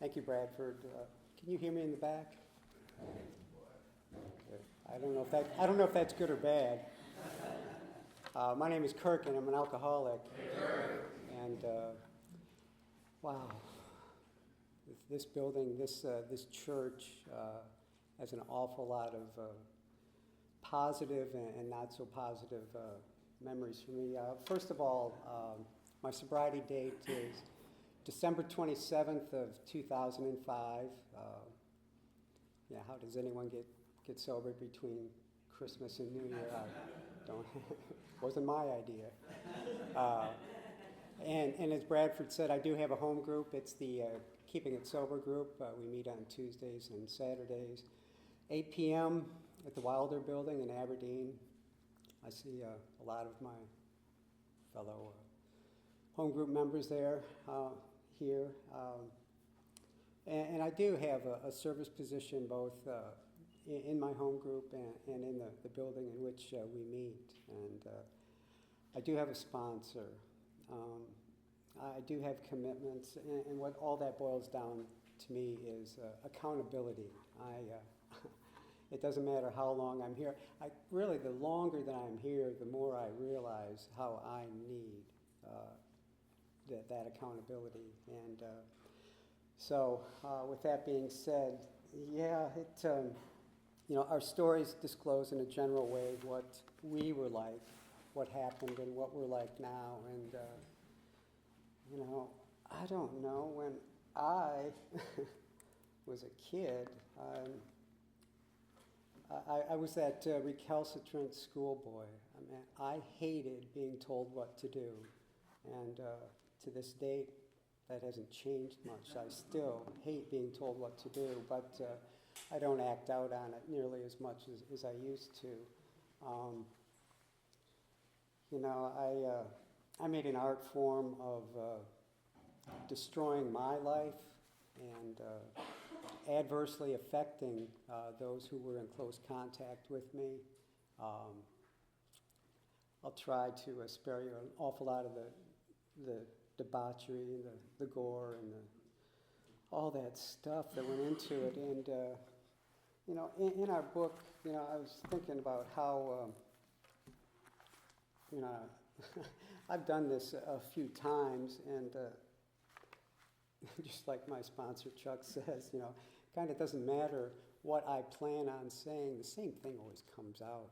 Thank you, Bradford. Can you hear me in the back? Good. I don't know if that's good or bad. My name is Kirk, and I'm an alcoholic. And wow, this building, this church has an awful lot of positive and not so positive memories for me. First of all, my sobriety date is December 27th of 2005. How does anyone get sober between Christmas and New Year? I don't. Wasn't my idea. And as Bradford said, I do have a home group. It's the Keeping It Sober group. We meet on Tuesdays and Saturdays, 8 p.m. at the Wilder Building in Aberdeen. I see a lot of my fellow home group members there, here. And I do have a service position both in my home group and in the building in which we meet. And I do have a sponsor. I do have commitments, and what all that boils down to me is accountability. It doesn't matter how long I'm here. Really, the longer that I'm here, the more I realize how I need that accountability. And so, with that being said, our stories disclose in a general way what we were like, what happened, and what we're like now. And I don't know, when I was a kid, I was that recalcitrant schoolboy. I mean, I hated being told what to do. And to this date, that hasn't changed much. I still hate being told what to do, but I don't act out on it nearly as much as I used to. I made an art form of destroying my life and adversely affecting those who were in close contact with me. I'll try to spare you an awful lot of the debauchery, the gore, and all that stuff that went into it. And in our book, I was thinking about how I've done this a few times, and just like my sponsor Chuck says, kind of doesn't matter what I plan on saying, the same thing always comes out,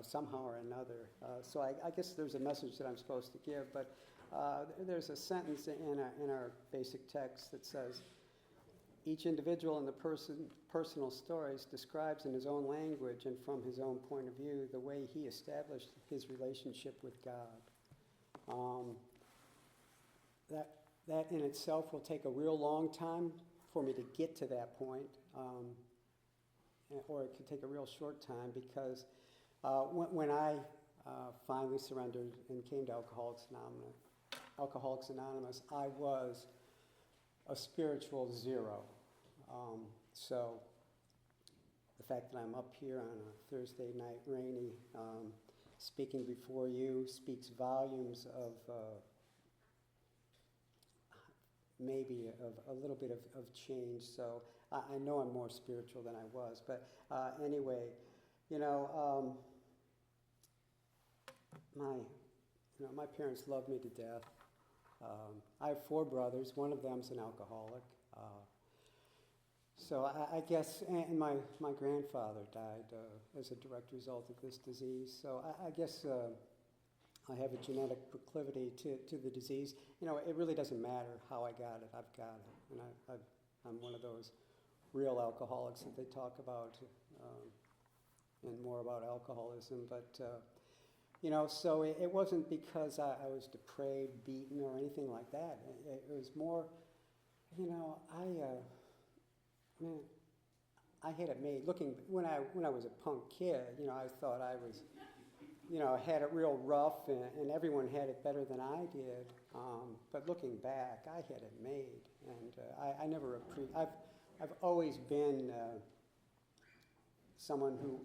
somehow or another. So I guess there's a message that I'm supposed to give, but there's a sentence in our basic text that says, each individual in the personal stories describes in his own language and from his own point of view the way he established his relationship with God. That in itself will take a real long time for me to get to that point, or it could take a real short time, because when I finally surrendered and came to Alcoholics Anonymous, I was a spiritual zero. So the fact that I'm up here on a Thursday night, rainy, speaking before you speaks volumes of maybe of a little bit of change. So I know I'm more spiritual than I was. But anyway, my parents loved me to death. I have 4 brothers. One of them's an alcoholic. So I guess, and my grandfather died as a direct result of this disease. So I guess I have a genetic proclivity to the disease. It really doesn't matter how I got it. I've got it. And I'm one of those real alcoholics that they talk about, and more about alcoholism. But, so it wasn't because I was depraved, beaten, or anything like that. It was more, I had it made. When I was a punk kid, I thought I was, had it real rough, and everyone had it better than I did. But looking back, I had it made, and I've always been someone who,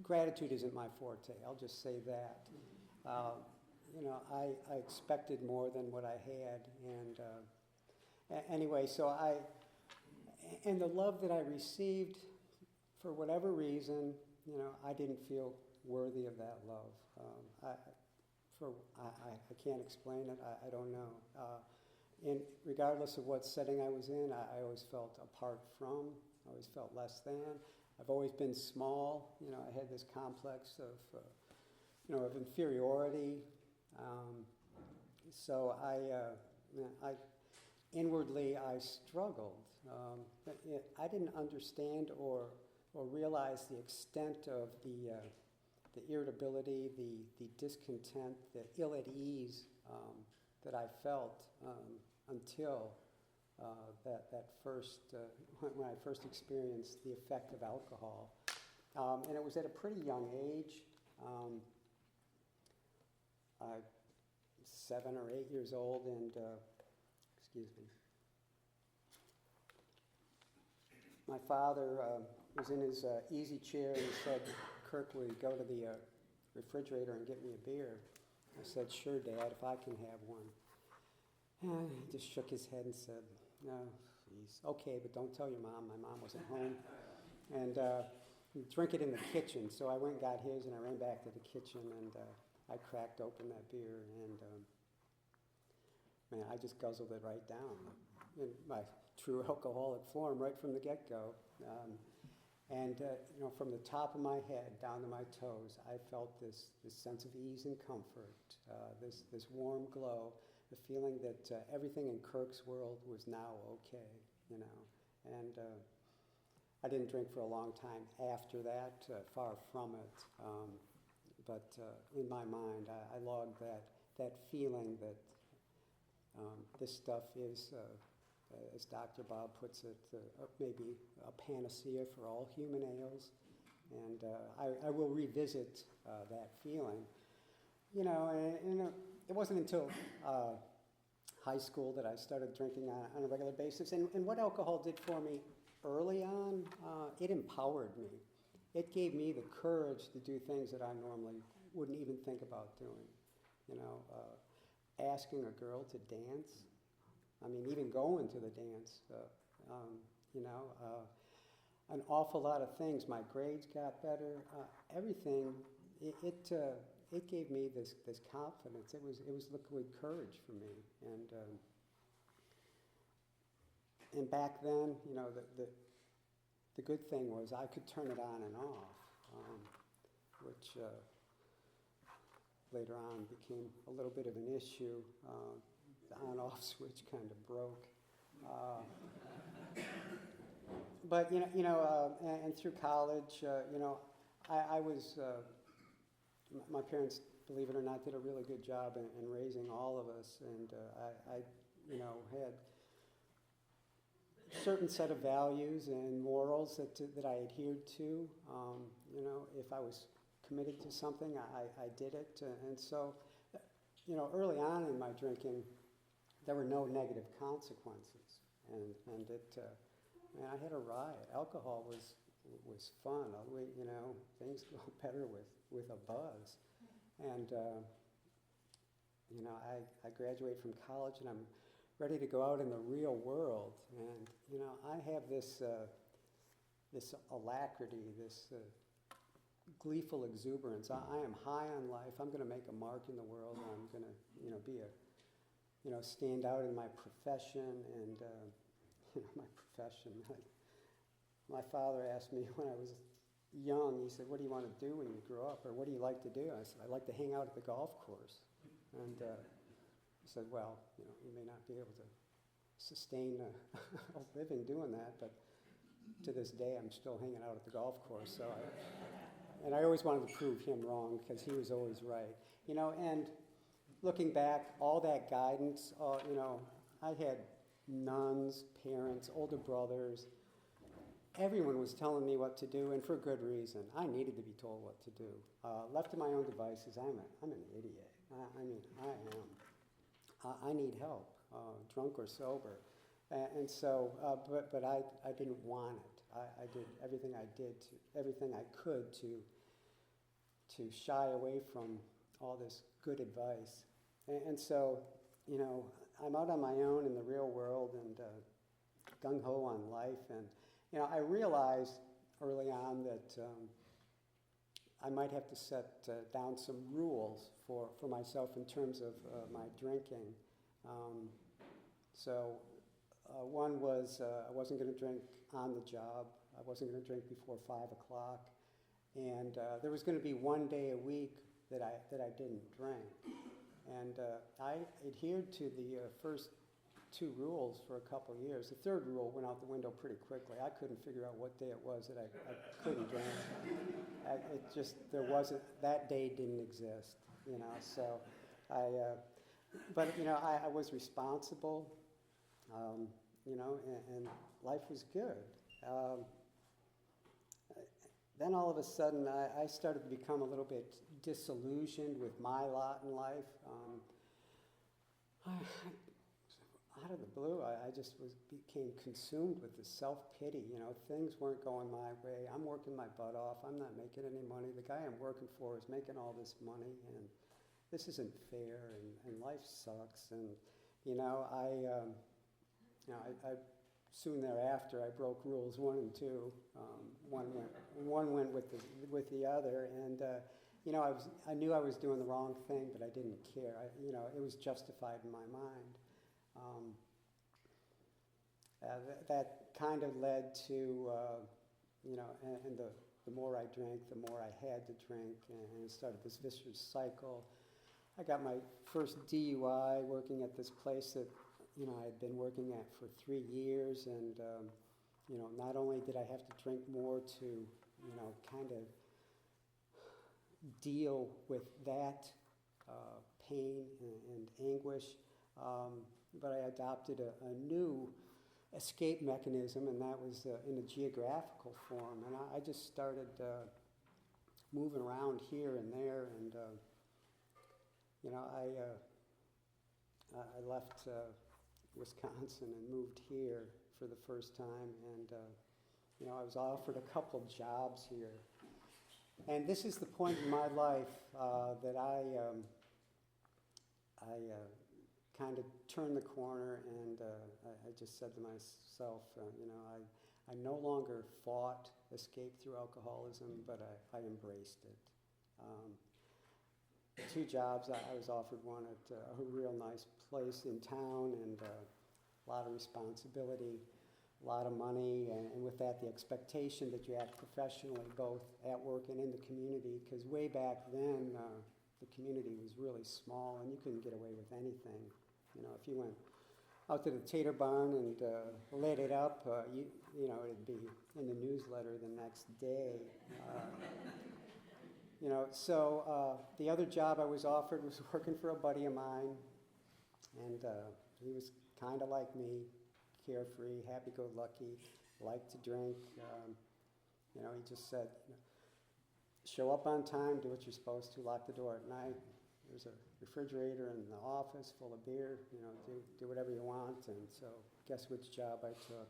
gratitude isn't my forte. I'll just say that. I expected more than what I had, and anyway, so And the love that I received, for whatever reason, I didn't feel worthy of that love. I can't explain it. I don't know. And regardless of what setting I was in, I always felt apart from. I always felt less than. I've always been small. I had this complex of inferiority. So inwardly I struggled. I didn't understand or realize the extent of the irritability, the discontent, the ill at ease that I felt until that first when I first experienced the effect of alcohol, and it was at a pretty young age. 7 or 8 years old, and excuse me. My father was in his easy chair and he said, "Kirk, will you go to the refrigerator and get me a beer?" I said, "Sure, Dad, if I can have one." And he just shook his head and said, "No, please. Okay, but don't tell your mom. My mom wasn't home." And drink it in the kitchen. So I went and got his, and I ran back to the kitchen, and I cracked open that beer, and man, I just guzzled it right down in my true alcoholic form right from the get-go. From the top of my head down to my toes, I felt this sense of ease and comfort, this warm glow, the feeling that everything in Kirk's world was now okay, And I didn't drink for a long time after that, far from it. But in my mind, I logged that feeling that this stuff is, as Dr. Bob puts it, maybe a panacea for all human ails. And I will revisit that feeling. It wasn't until high school that I started drinking on a regular basis. And what alcohol did for me early on, it empowered me. It gave me the courage to do things that I normally wouldn't even think about doing. Asking a girl to dance. I mean, even going to the dance. An awful lot of things. My grades got better. Everything. It gave me this confidence. It was liquid courage for me. And back then, the good thing was I could turn it on and off, which later on became a little bit of an issue. The on-off switch kind of broke. But and through college, I was. My parents, believe it or not, did a really good job in raising all of us, and I had a certain set of values and morals that I adhered to. If I was committed to something, I did it, and so, early on in my drinking, there were no negative consequences, and I had a riot. Alcohol was fun. Things go better with a buzz, and I graduate from college, and I'm ready to go out in the real world, and I have this alacrity, this gleeful exuberance. I am high on life. I'm going to make a mark in the world. I'm going to be stand out in my profession, and my profession. My father asked me when I was young, he said, "What do you want to do when you grow up, or what do you like to do?" I said, "I like to hang out at the golf course." And he said, "Well, you may not be able to sustain a living doing that, but to this day I'm still hanging out at the golf course." So and I always wanted to prove him wrong because he was always right. And looking back, all that guidance, I had nuns, parents, older brothers. Everyone was telling me what to do, and for good reason. I needed to be told what to do. Left to my own devices, I'm an idiot. I am. I need help, drunk or sober. And so, but I didn't want it. I did everything I could to shy away from all this good advice. And so, I'm out on my own in the real world, and gung-ho on life. And, I realized early on that I might have to set down some rules for myself in terms of my drinking. One was I wasn't going to drink on the job. I wasn't going to drink before 5 o'clock. And there was going to be one day a week that I didn't drink. And I adhered to the first 2 rules for a couple of years. The third rule went out the window pretty quickly. I couldn't figure out what day it was that I couldn't drink. That day didn't exist, so but I was responsible, and life was good. Then all of a sudden, I started to become a little bit disillusioned with my lot in life. Out of the blue, I just became consumed with the self-pity. Things weren't going my way. I'm working my butt off. I'm not making any money. The guy I'm working for is making all this money, and this isn't fair, and life sucks. And, I soon thereafter, I broke rules 1 and 2. One went with the other, and I knew I was doing the wrong thing, but I didn't care. It was justified in my mind. That kind of led to, and the more I drank, the more I had to drink, and it started this vicious cycle. I got my first DUI working at this place that, I had been working at for 3 years, and, not only did I have to drink more to, kind of deal with that pain and anguish, but I adopted a new escape mechanism, and that was in a geographical form. And I just started moving around here and there, and I left Wisconsin and moved here for the first time, and I was offered a couple jobs here. And this is the point in my life that I kind of turned the corner, and I just said to myself, I no longer fought escape through alcoholism, but I embraced it. 2 jobs, I was offered one at a real nice place in town, and a lot of responsibility, a lot of money, and with that the expectation that you act professionally both at work and in the community, because way back then the community was really small and you couldn't get away with anything. If you went out to the tater barn and lit it up, it'd be in the newsletter the next day. So the other job I was offered was working for a buddy of mine, and he was kind of like me, carefree, happy-go-lucky, liked to drink. He just said, show up on time, do what you're supposed to, lock the door at night. There's a refrigerator in the office full of beer, do whatever you want. And so guess which job I took?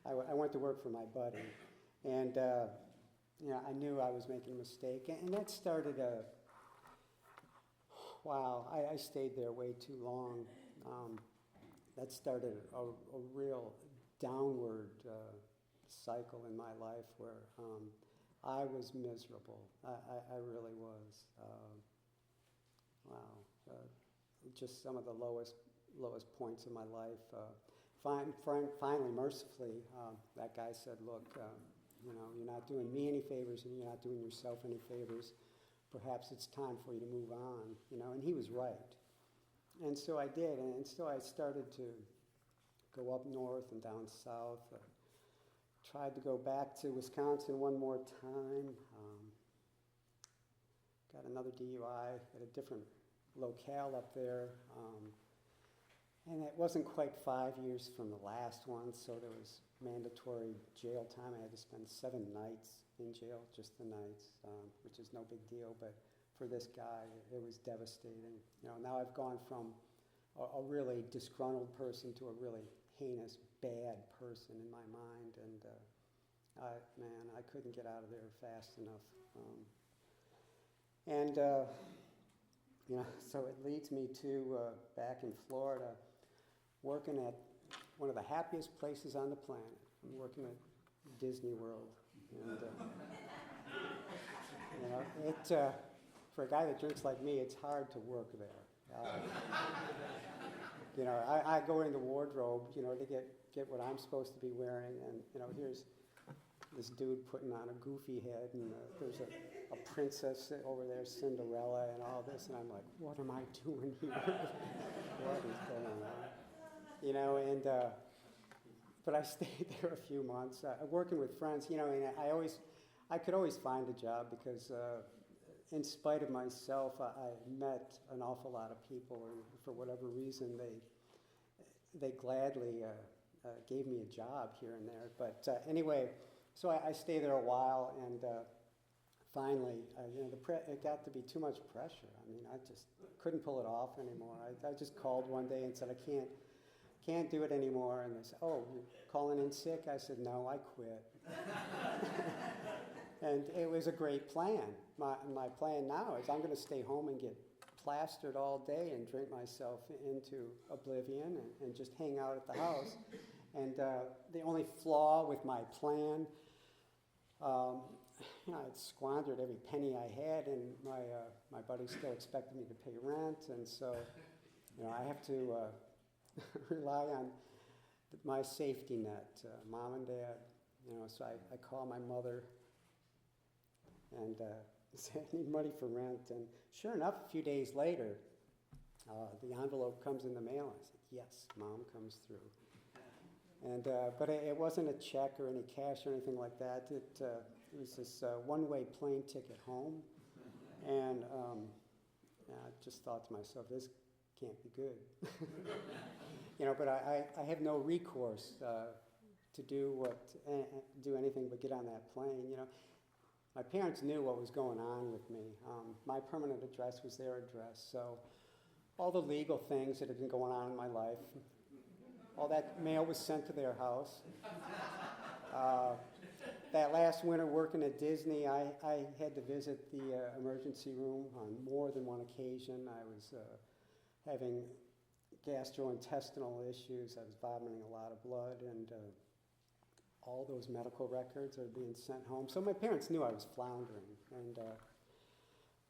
I went to work for my buddy. And, I knew I was making a mistake. And that started I stayed there way too long. That started a real downward cycle in my life where I was miserable. I really was. Just some of the lowest points in my life. Finally, mercifully, that guy said, look, you're not doing me any favors and you're not doing yourself any favors. Perhaps it's time for you to move on, and he was right. And so I did, and so I started to go up north and down south. Tried to go back to Wisconsin one more time. Got another DUI at a different locale up there. And it wasn't quite 5 years from the last one, so there was mandatory jail time. I had to spend 7 nights in jail, just the nights, which is no big deal, but for this guy, it was devastating. Now I've gone from a really disgruntled person to a really heinous, bad person in my mind, and I couldn't get out of there fast enough. So it leads me to back in Florida. working at one of the happiest places on the planet. I'm working at Disney World. And, for a guy that drinks like me, it's hard to work there. I go in the wardrobe, to get what I'm supposed to be wearing, and, here's this dude putting on a goofy head, and there's a princess over there, Cinderella, and all this, and I'm like, what am I doing here? What is going on? But I stayed there a few months, working with friends, and I could always find a job because in spite of myself, I met an awful lot of people, and for whatever reason, they gladly gave me a job here and there. But anyway, so I stayed there a while, and finally, it got to be too much pressure. I mean, I just couldn't pull it off anymore. I just called one day and said, I can't do it anymore. And they said, oh, you're calling in sick? I said, no, I quit. And it was a great plan. My plan now is I'm going to stay home and get plastered all day and drink myself into oblivion and just hang out at the house. And the only flaw with my plan, I'd squandered every penny I had, and my buddy still expected me to pay rent, and so I have to rely on my safety net, mom and dad. So I call my mother and say I need money for rent, and sure enough, a few days later, the envelope comes in the mail. I said, yes, Mom comes through. And but it wasn't a check or any cash or anything like that. It was this one-way plane ticket home, and I just thought to myself, this can't be good. But I have no recourse to do anything but get on that plane. My parents knew what was going on with me. My permanent address was their address, so all the legal things that had been going on in my life, all that mail was sent to their house. That last winter working at Disney, I had to visit the emergency room on more than one occasion. I was having gastrointestinal issues. I was vomiting a lot of blood, and all those medical records are being sent home. So my parents knew I was floundering. And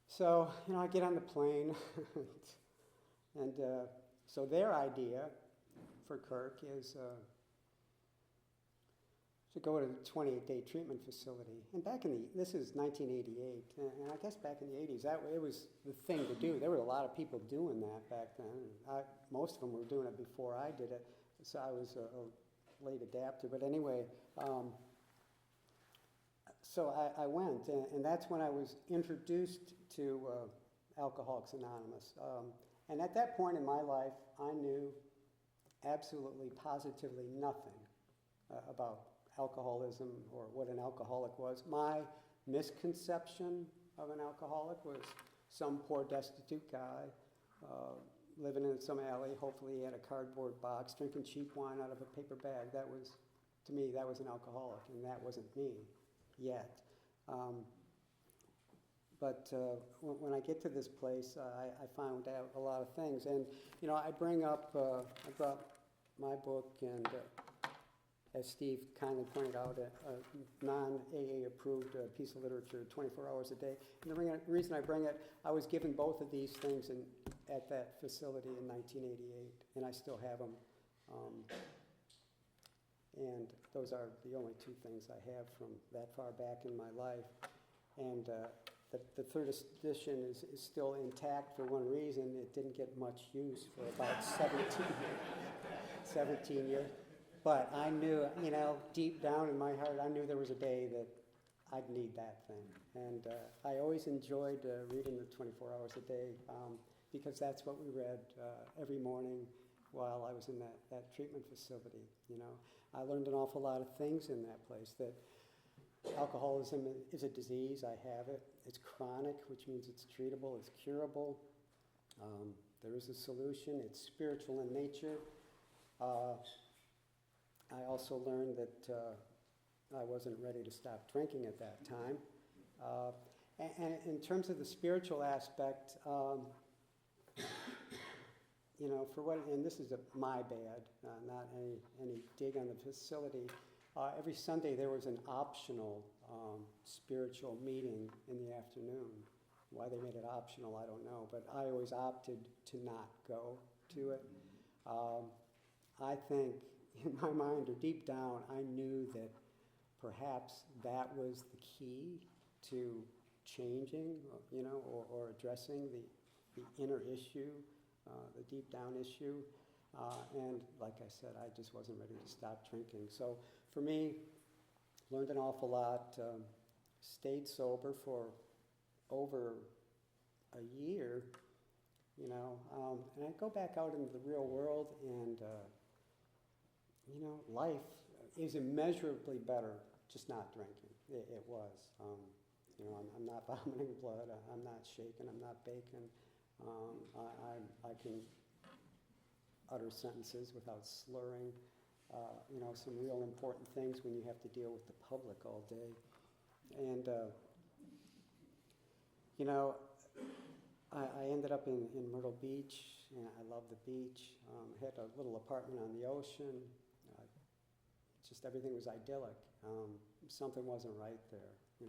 so, I get on the plane, and so their idea for Kirk is to go to the 28-day treatment facility. And this is 1988, and I guess back in the 80s, it was the thing to do. There were a lot of people doing that back then. Most of them were doing it before I did it, so I was a late adapter. But anyway, so I went, and that's when I was introduced to Alcoholics Anonymous. And at that point in my life, I knew absolutely, positively nothing about alcoholism or what an alcoholic was. My misconception of an alcoholic was some poor, destitute guy living in some alley. Hopefully he had a cardboard box, drinking cheap wine out of a paper bag. That was, to me, that was an alcoholic, and that wasn't me yet. But when I get to this place, I found out a lot of things. And, I brought my book, and as Steve kindly pointed out, a non-AA approved piece of literature 24 hours a day. And the reason I bring it, I was given both of these things at that facility in 1988, and I still have them. And those are the only two things I have from that far back in my life. And the third edition is still intact for one reason. It didn't get much use for about 17 years. But I knew, deep down in my heart, I knew there was a day that I'd need that thing. And I always enjoyed reading the 24 hours a day because that's what we read every morning while I was in that treatment facility. I learned an awful lot of things in that place, that alcoholism is a disease. I have it. It's chronic, which means it's treatable, it's curable. There is a solution. It's spiritual in nature. I also learned that I wasn't ready to stop drinking at that time. And in terms of the spiritual aspect, for what, and this is my bad, not any dig on the facility. Every Sunday there was an optional spiritual meeting in the afternoon. Why they made it optional, I don't know, but I always opted to not go to it. I think in my mind, or deep down, I knew that perhaps that was the key to changing, or addressing the inner issue, the deep down issue. And like I said, I just wasn't ready to stop drinking. So for me, learned an awful lot, stayed sober for over a year, and I go back out into the real world, and life is immeasurably better just not drinking. It was. I'm not vomiting blood. I'm not shaking. I'm not baking. I can utter sentences without slurring. Some real important things when you have to deal with the public all day. And I ended up in Myrtle Beach, and I love the beach. Had a little apartment on the ocean. Just everything was idyllic. Something wasn't right there. I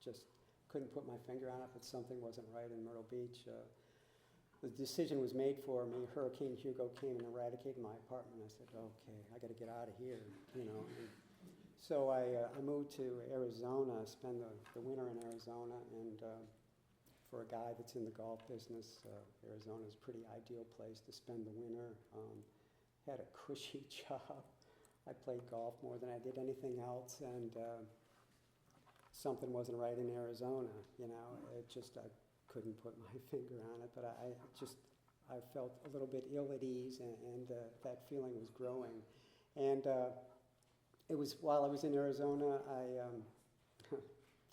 just couldn't put my finger on it, but something wasn't right in Myrtle Beach. The decision was made for me. Hurricane Hugo came and eradicated my apartment. I said, okay, I got to get out of here, And so I moved to Arizona, spend the winter in Arizona, and for a guy that's in the golf business, Arizona is a pretty ideal place to spend the winter. Had a cushy job. I played golf more than I did anything else, and something wasn't right in Arizona, I couldn't put my finger on it, but I felt a little bit ill at ease, and that feeling was growing. And it was while I was in Arizona,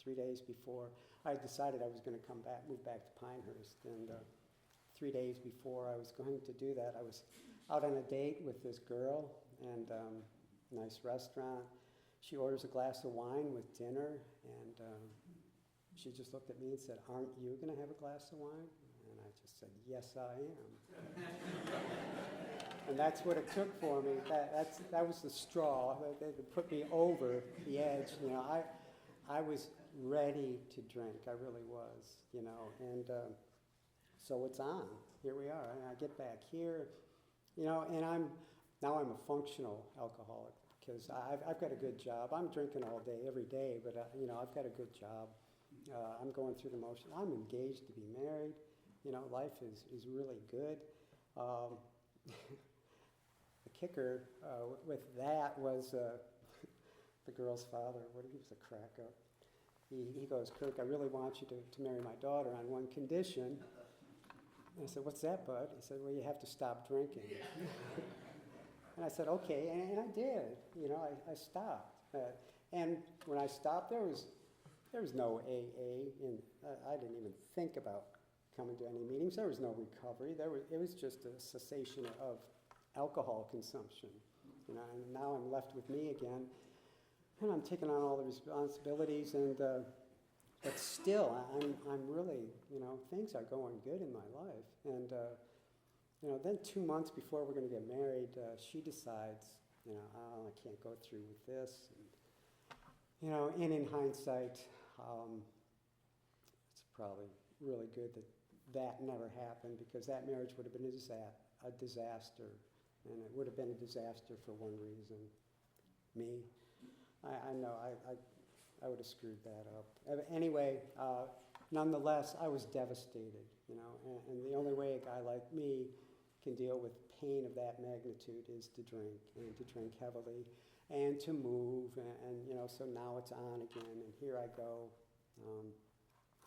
3 days before, I decided I was going to move back to Pinehurst, and 3 days before I was going to do that, I was out on a date with this girl, and nice restaurant. She orders a glass of wine with dinner, and she just looked at me and said, "Aren't you going to have a glass of wine?" And I just said, "Yes, I am." And that's what it took for me. That was the straw that put me over the edge. I was ready to drink. I really was, And so it's on. Here we are. And I get back here, and I'm a functional alcoholic because I've got a good job. I'm drinking all day, every day, but I've got a good job. I'm going through the motion. I'm engaged to be married. Life is really good. The kicker with that was the girl's father. He was a crack up. He goes, "Kirk, I really want you to marry my daughter on one condition." And I said, "What's that, bud?" He said, "Well, you have to stop drinking." And I said, "Okay," and I did. I stopped. And when I stopped, there was no AA, and I didn't even think about coming to any meetings. There was no recovery. It was just a cessation of alcohol consumption. And now I'm left with me again, and I'm taking on all the responsibilities. And but still, I'm really, things are going good in my life. And then 2 months before we're going to get married, she decides, I can't go through with this. And in hindsight, it's probably really good that never happened, because that marriage would have been a disaster, and it would have been a disaster for one reason: me. I know I would have screwed that up. Anyway, nonetheless, I was devastated, and the only way a guy like me can deal with pain of that magnitude is to drink, and to drink heavily, and to move, and so now it's on again, and here I go.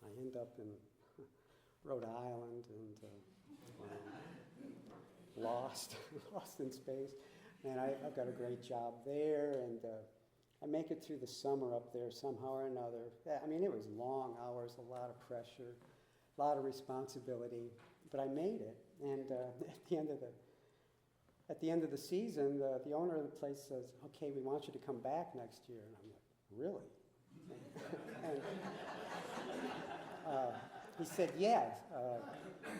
I end up in Rhode Island, and lost in space, and I've got a great job there, and I make it through the summer up there somehow or another. I mean, it was long hours, a lot of pressure, a lot of responsibility, but I made it. And at the end of the season, the owner of the place says, "Okay, we want you to come back next year." And I'm like, "Really?" And, He said, yeah,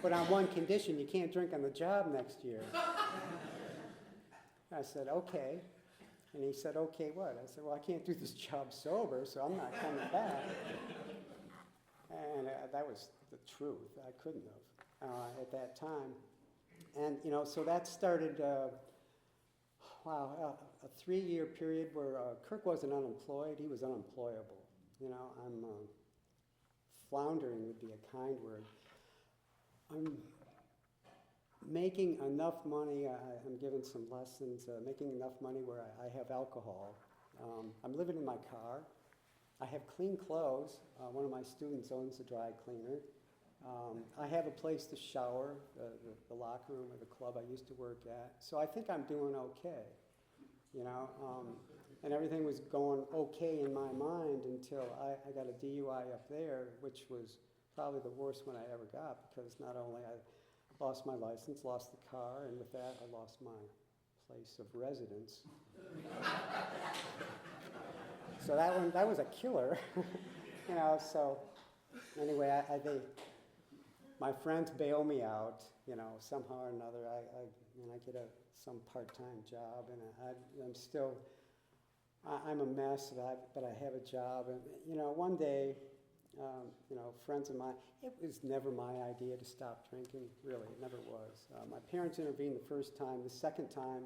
but on one condition, you can't drink on the job next year. I said, okay. And he said, okay, what? I said, well, I can't do this job sober, so I'm not coming back. And that was the truth. I couldn't have at that time. And, so that started, a 3-year period where Kirk wasn't unemployed. He was unemployable. I'm floundering would be a kind word. I'm making enough money. I'm giving some lessons, making enough money where I have alcohol. I'm living in my car. I have clean clothes. One of my students owns a dry cleaner. I have a place to shower, the locker room or the club I used to work at. So I think I'm doing okay, and everything was going okay in my mind until I got a DUI up there, which was probably the worst one I ever got, because not only I lost my license, lost the car, and with that I lost my place of residence. So that was a killer, so anyway, my friends bail me out, somehow or another. I get some part-time job, and I'm a mess, but I have a job. And, one day, friends of mine, it was never my idea to stop drinking, really, it never was. My parents intervened the first time. The second time,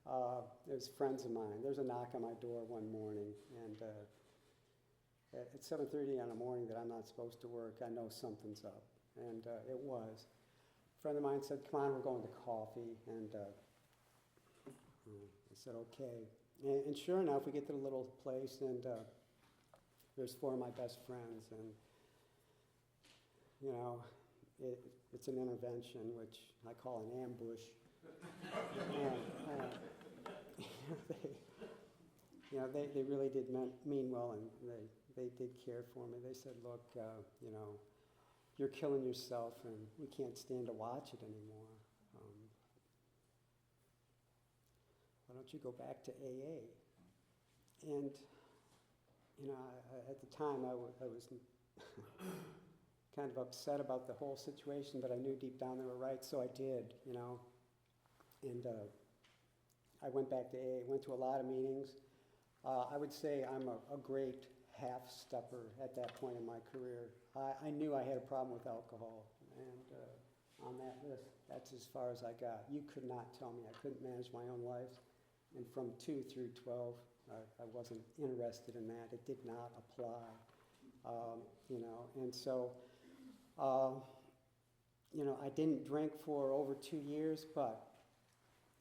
it was friends of mine. There's a knock on my door one morning, and at 7:30 in the morning that I'm not supposed to work, I know something's up. And it was. A friend of mine said, come on, we're going to coffee. And I said, okay. And sure enough, we get to the little place, and there's 4 of my best friends. And, it's an intervention, which I call an ambush. And they really did mean well, and they did care for me. They said, look, you're killing yourself, and we can't stand to watch it anymore. Why don't you go back to AA? And, at the time, I was kind of upset about the whole situation, but I knew deep down they were right, so I did, And I went back to AA, went to a lot of meetings. I would say I'm a great half-stepper at that point in my career. I knew I had a problem with alcohol, and on that list, that's as far as I got. You could not tell me I couldn't manage my own life, and from 2 through 12, I wasn't interested in that. It did not apply, and so, I didn't drink for over 2 years, but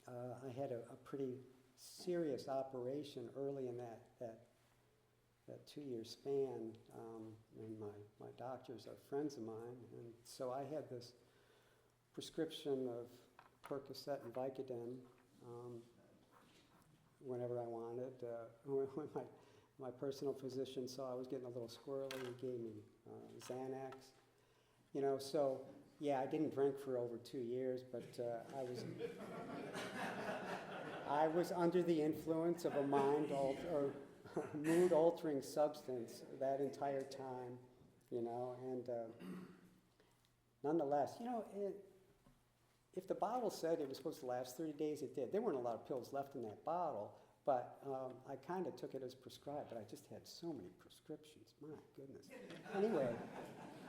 I had a pretty serious operation early in that 2-year span, and my doctors are friends of mine, and so I had this prescription of Kirk S and Vicodin whenever I wanted. When my personal physician saw I was getting a little squirrely, he gave me Xanax. So yeah, I didn't drink for over 2 years, but I was under the influence of a mood-altering substance that entire time, and nonetheless, if the bottle said it was supposed to last 30 days, it did. There weren't a lot of pills left in that bottle, but I kind of took it as prescribed, but I just had so many prescriptions, my goodness. Anyway,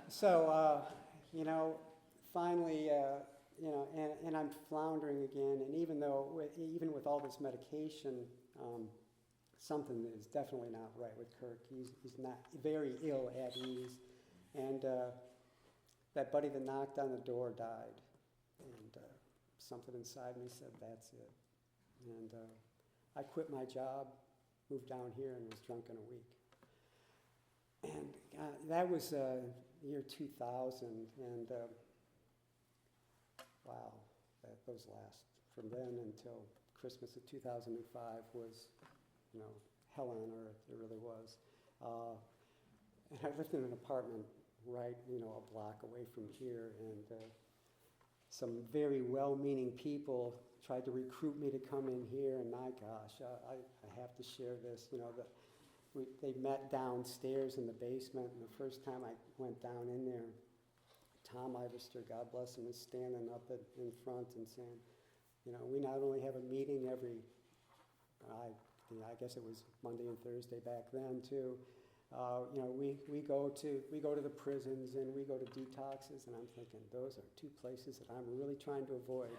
so, finally, and I'm floundering again, and even with all this medication, something is definitely not right with Kirk. He's not very ill at ease, and that buddy that knocked on the door died, and something inside me said, that's it. And I quit my job, moved down here, and was drunk in a week. And that was year 2000, and wow, those last. From then until Christmas of 2005 was, hell on earth, it really was. And I lived in an apartment right, a block away from here, and some very well-meaning people tried to recruit me to come in here, and my gosh, I have to share this, they met downstairs in the basement, and the first time I went down in there, Tom Ivester, God bless him, is standing up in front and saying, we not only have a meeting every, I guess it was Monday and Thursday back then too. We go to the prisons and we go to detoxes, and I'm thinking those are two places that I'm really trying to avoid.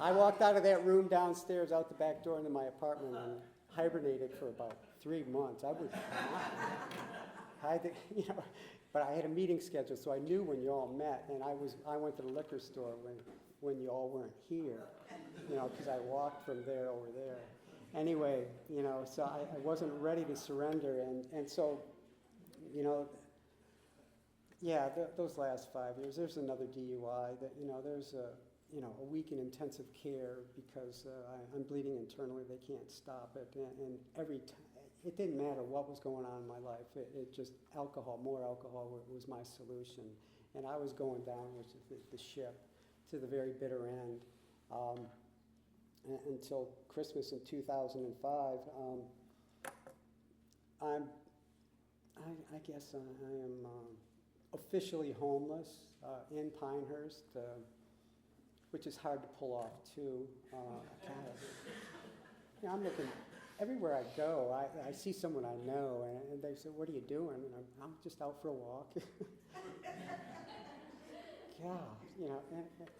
I walked out of that room downstairs, out the back door into my apartment, and hibernated for about 3 months. I would, but I had a meeting scheduled, so I knew when you all met, and I went to the liquor store when you all weren't here, because I walked from there over there. Anyway, so I wasn't ready to surrender, and so, those last 5 years, there's another DUI that, there's a week in intensive care because I'm bleeding internally. They can't stop it, and every time, it didn't matter what was going on in my life. It just more alcohol was my solution, and I was going down with the ship to the very bitter end. Until Christmas in 2005, I guess I am officially homeless in Pinehurst, which is hard to pull off too. I'm looking everywhere I go. I see someone I know, and they say, "What are you doing?" And I'm just out for a walk. Yeah,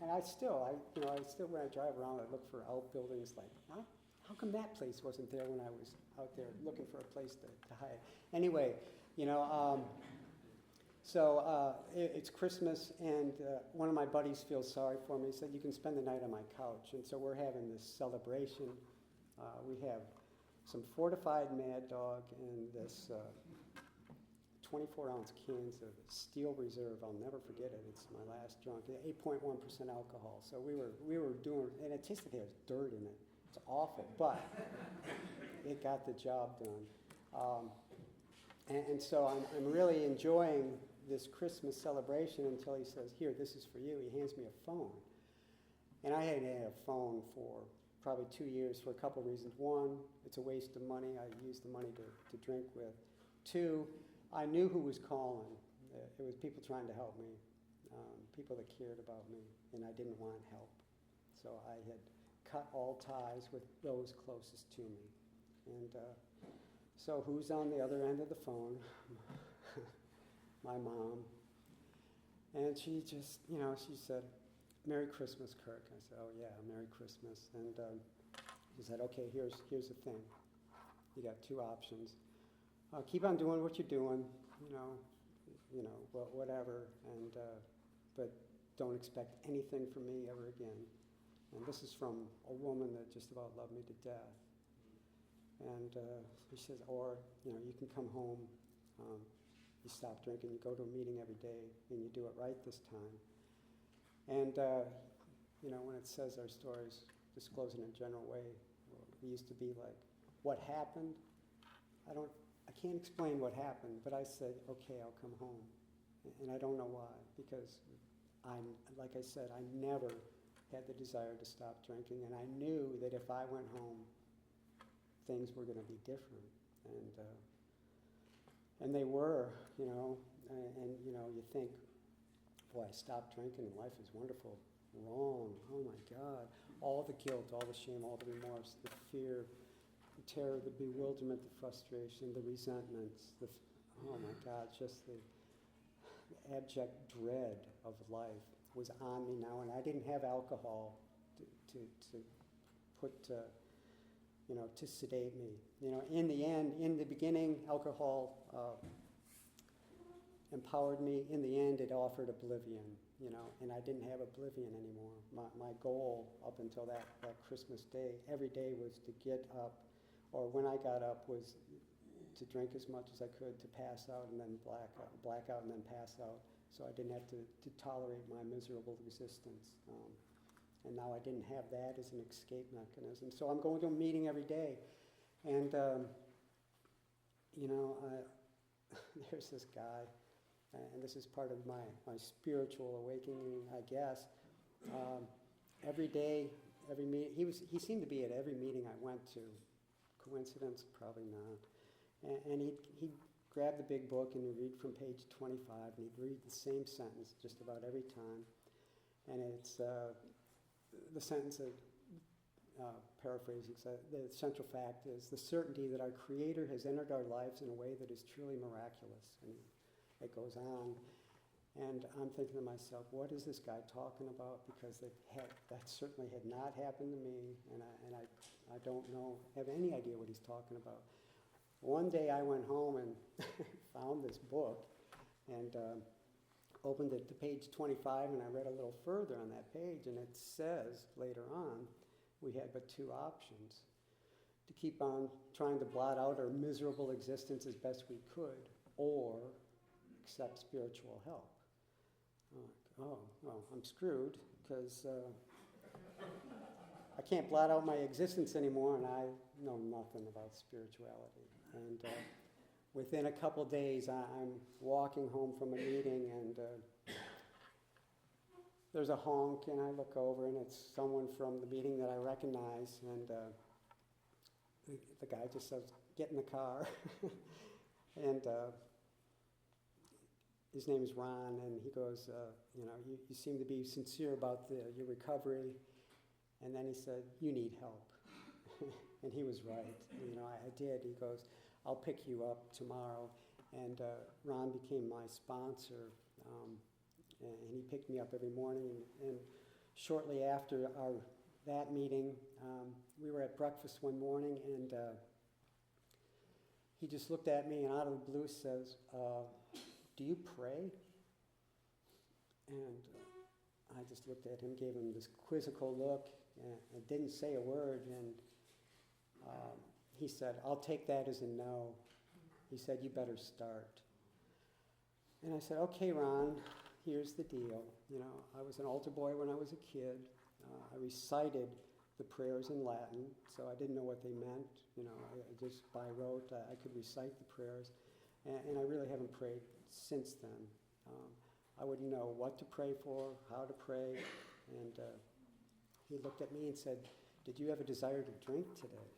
and I still when I drive around, I look for outbuildings like, how come that place wasn't there when I was out there looking for a place to hide? Anyway, so it's Christmas, and one of my buddies feels sorry for me. He said, "You can spend the night on my couch." And so we're having this celebration. We have some fortified Mad Dog and this 24-ounce cans of Steel Reserve. I'll never forget it. It's my last drunk. 8.1% alcohol. So we were doing, and it tasted like there was dirt in it. It's awful, but it got the job done. And so I'm really enjoying this Christmas celebration until he says, "Here, this is for you." He hands me a phone. And I hadn't had a phone for probably 2 years for a couple of reasons. One, it's a waste of money. I used the money to drink with. Two, I knew who was calling. It was people trying to help me, people that cared about me, and I didn't want help. So I had cut all ties with those closest to me. And so who's on the other end of the phone? My mom. And she just, she said, "Merry Christmas, Kirk." I said, "Oh yeah, Merry Christmas." And she said, "Okay, here's the thing. You got two options. Keep on doing what you're doing, whatever, and but don't expect anything from me ever again." And this is from a woman that just about loved me to death. And she says, "Or, you can come home, you stop drinking, you go to a meeting every day, and you do it right this time." And, when it says our stories disclosed in a general way, we used to be like, what happened? I can't explain what happened, but I said, "Okay, I'll come home." And I don't know why, because like I said, I never had the desire to stop drinking, and I knew that if I went home, things were going to be different. And they were, and you think, boy, I stopped drinking and life is wonderful. Wrong. Oh my God. All the guilt, all the shame, all the remorse, the fear, the terror, the bewilderment, the frustration, the resentments, oh my God, just the abject dread of life was on me now, and I didn't have alcohol to put, to sedate me. In the end, in the beginning, alcohol empowered me. In the end, it offered oblivion, and I didn't have oblivion anymore. My goal up until that Christmas day, every day was to get up, or when I got up was to drink as much as I could, to pass out and then black out and then pass out, so I didn't have to tolerate my miserable existence. And now I didn't have that as an escape mechanism. So I'm going to a meeting every day, and there's this guy, and this is part of my spiritual awakening, I guess. Every day, every meeting, he seemed to be at every meeting I went to. Coincidence? Probably not. And he'd grab the big book and you read from page 25, and he'd read the same sentence just about every time. And it's the sentence that, paraphrasing, the central fact is the certainty that our Creator has entered our lives in a way that is truly miraculous. And it goes on. And I'm thinking to myself, what is this guy talking about? Because that certainly had not happened to me, and I don't have any idea what he's talking about. One day I went home and found this book and opened it to page 25, and I read a little further on that page, and it says later on we had but two options: to keep on trying to blot out our miserable existence as best we could, or accept spiritual help. Oh, well, I'm screwed, because I can't blot out my existence anymore, and I know nothing about spirituality. And within a couple days, I'm walking home from a meeting, and there's a honk, and I look over, and it's someone from the meeting that I recognize, and the guy just says, "Get in the car." And his name is Ron, and he goes, you seem to be sincere about your recovery. And then he said, "You need help." And he was right. I did. He goes, "I'll pick you up tomorrow." And Ron became my sponsor, and he picked me up every morning. And shortly after that meeting, we were at breakfast one morning, and he just looked at me and out of the blue says, "Do you pray?" And I just looked at him, gave him this quizzical look, and didn't say a word. And he said, "I'll take that as a no." He said, "You better start." And I said, "Okay, Ron, here's the deal. I was an altar boy when I was a kid. I recited the prayers in Latin, so I didn't know what they meant. I just by rote, I could recite the prayers. And I really haven't prayed since then. I wouldn't know what to pray for, how to pray." And he looked at me and said, "Did you have a desire to drink today?"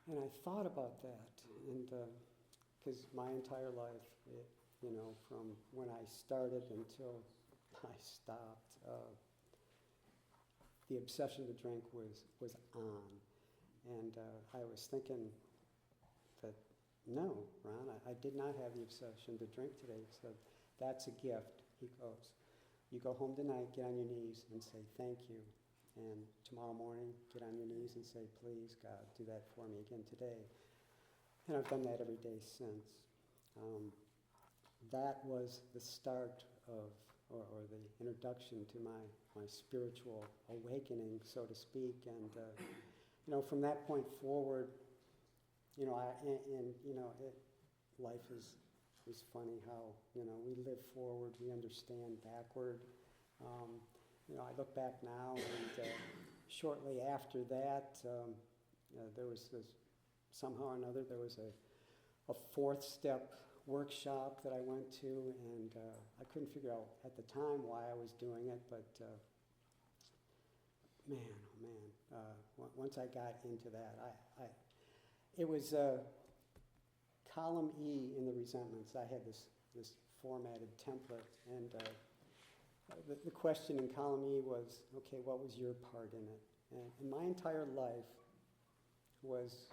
And I thought about that, and because my entire life, from when I started until I stopped, the obsession to drink was on. And I was thinking that, no, Ron, I did not have the obsession to drink today. He said, "That's a gift." He goes, "You go home tonight, get on your knees and say thank you. And tomorrow morning, get on your knees and say, 'Please, God, do that for me again today.'" And I've done that every day since. That was the start of, or the introduction to my spiritual awakening, so to speak. And, from that point forward, life is funny how, we live forward, we understand backward. I look back now, and shortly after that, there was somehow or another, there was a fourth step workshop that I went to, and I couldn't figure out at the time why I was doing it, but once I got into that, it was column E in the resentments. I had this formatted template, and the question in column E was, okay, what was your part in it? And my entire life was,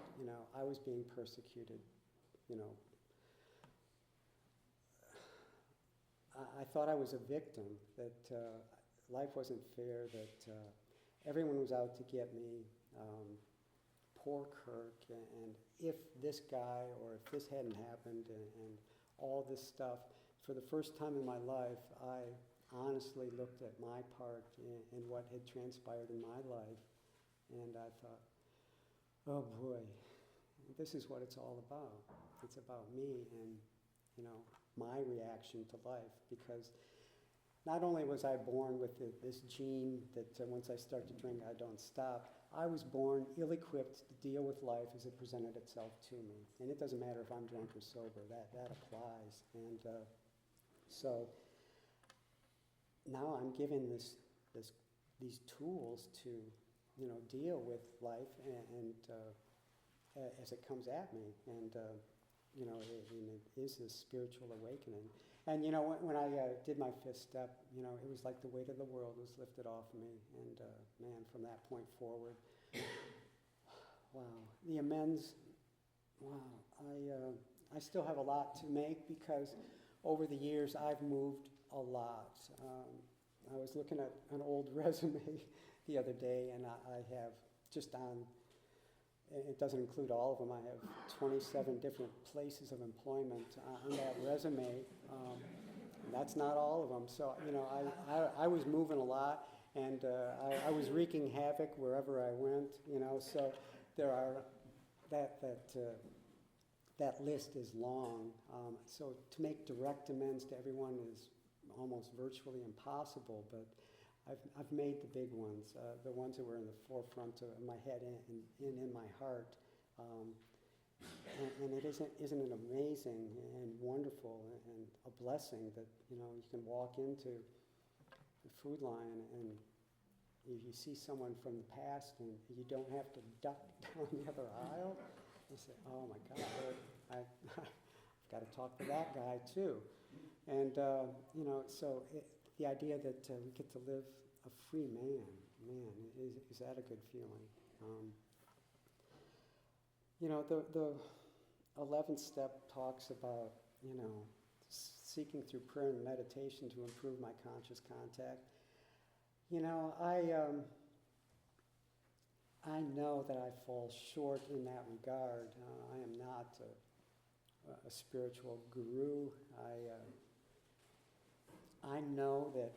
I was being persecuted. I thought I was a victim, that life wasn't fair, that everyone was out to get me. Poor Kirk, and if this guy, or if this hadn't happened, and all this stuff. For the first time in my life, I honestly looked at my part in what had transpired in my life, and I thought, oh boy, this is what it's all about. It's about me and, my reaction to life, because not only was I born with this gene that once I start to drink, I don't stop, I was born ill-equipped to deal with life as it presented itself to me. And it doesn't matter if I'm drunk or sober, that applies. And so now I'm given these tools to, deal with life and as it comes at me. And it is this spiritual awakening. And, when I did my fifth step, it was like the weight of the world was lifted off me. And, man, from that point forward, wow. The amends, wow. I still have a lot to make because over the years I've moved a lot. I was looking at an old resume the other day, and I have just on, it doesn't include all of them, I have 27 different places of employment on that resume. That's not all of them. So, I was moving a lot, and I was wreaking havoc wherever I went, so there are, that list is long. So to make direct amends to everyone is almost virtually impossible, but I've made the big ones, the ones that were in the forefront of my head and in my heart. And it isn't it amazing and wonderful and a blessing that, you can walk into the Food Lion and you see someone from the past and you don't have to duck down the other aisle. You say, oh my God, I've got to talk to that guy too. And, so the idea that we get to live a free man, is that a good feeling? The 11th step talks about, seeking through prayer and meditation to improve my conscious contact. I know that I fall short in that regard. I am not a spiritual guru. I know that,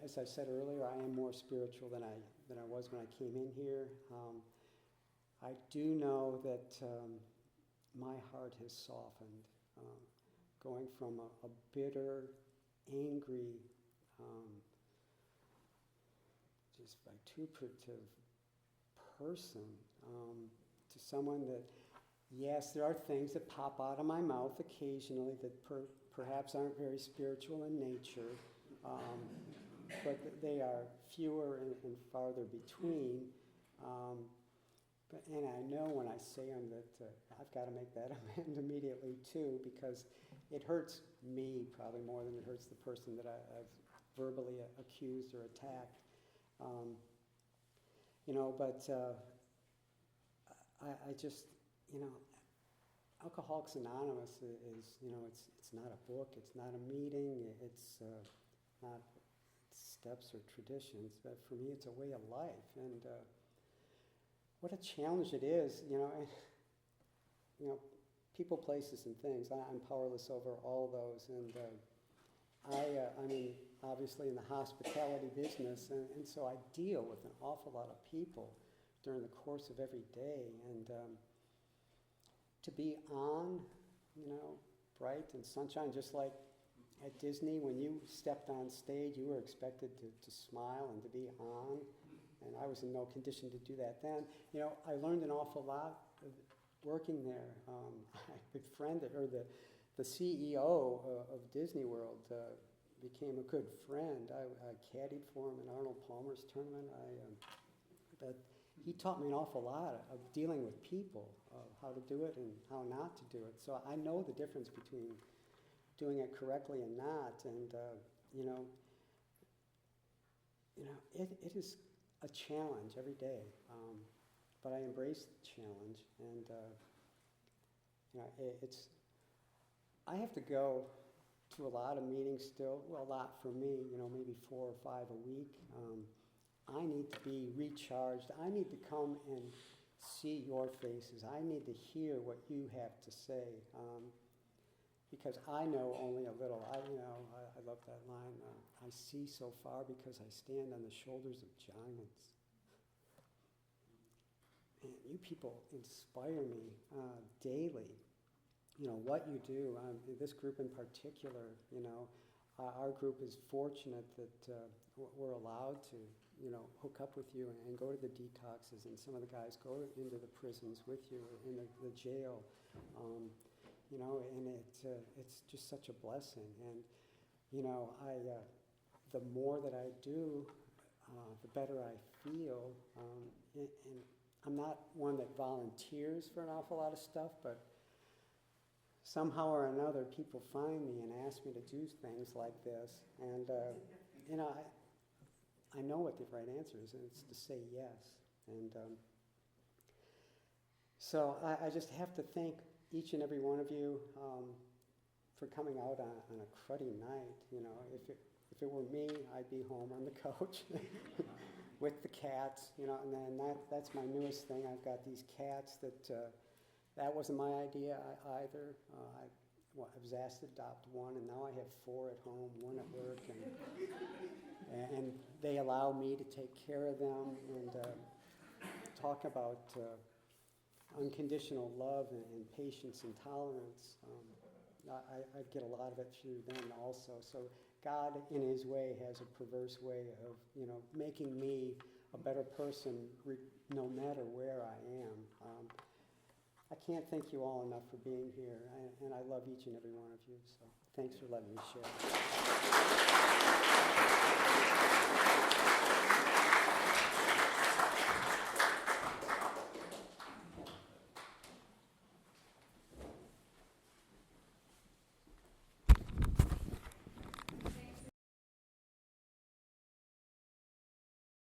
as I said earlier, I am more spiritual than I was when I came in here. I do know that my heart has softened, going from a bitter, angry, just vituperative person to someone that, yes, there are things that pop out of my mouth occasionally that perhaps aren't very spiritual in nature, but they are fewer and farther between. And I know when I say them that I've got to make that amend immediately too, because it hurts me probably more than it hurts the person that I've verbally accused or attacked. But I just, Alcoholics Anonymous is, it's not a book, it's not a meeting, it's not steps or traditions, but for me it's a way of life. And what a challenge it is, people, places, and things. I'm powerless over all those, and I mean, obviously in the hospitality business, and so I deal with an awful lot of people during the course of every day, and to be on, bright and sunshine, just like at Disney, when you stepped on stage, you were expected to smile and to be on, and I was in no condition to do that then. I learned an awful lot working there. I befriended, or the CEO of Disney World became a good friend. I caddied for him in Arnold Palmer's tournament. But he taught me an awful lot of dealing with people, how to do it and how not to do it. So I know the difference between doing it correctly and not. And it is a challenge every day. But I embrace the challenge, and I have to go to a lot of meetings still. Well, a lot for me, maybe 4 or 5 a week. I need to be recharged. I need to come and see your faces. I need to hear what you have to say, because I know only a little. I love that line. I see so far because I stand on the shoulders of giants. And you people inspire me daily. What you do. This group in particular, our group is fortunate that we're allowed to, hook up with you and go to the detoxes, and some of the guys go into the prisons with you, in the jail, and it's just such a blessing. And, the more that I do, the better I feel, and I'm not one that volunteers for an awful lot of stuff, but somehow or another, people find me and ask me to do things like this. And, you know, I know what the right answer is, and it's to say yes. And so I just have to thank each and every one of you for coming out on a cruddy night. You know, if it were me, I'd be home on the couch with the cats. You know, and then that's my newest thing. I've got these cats that wasn't my idea either. I was asked to adopt one, and now I have 4 at home, 1 at work, and they allow me to take care of them and talk about unconditional love and patience and tolerance. I get a lot of it through them also. So God, in His way, has a perverse way of, you know, making me a better person no matter where I am. I can't thank you all enough for being here, and I love each and every one of you. So thanks for letting me share.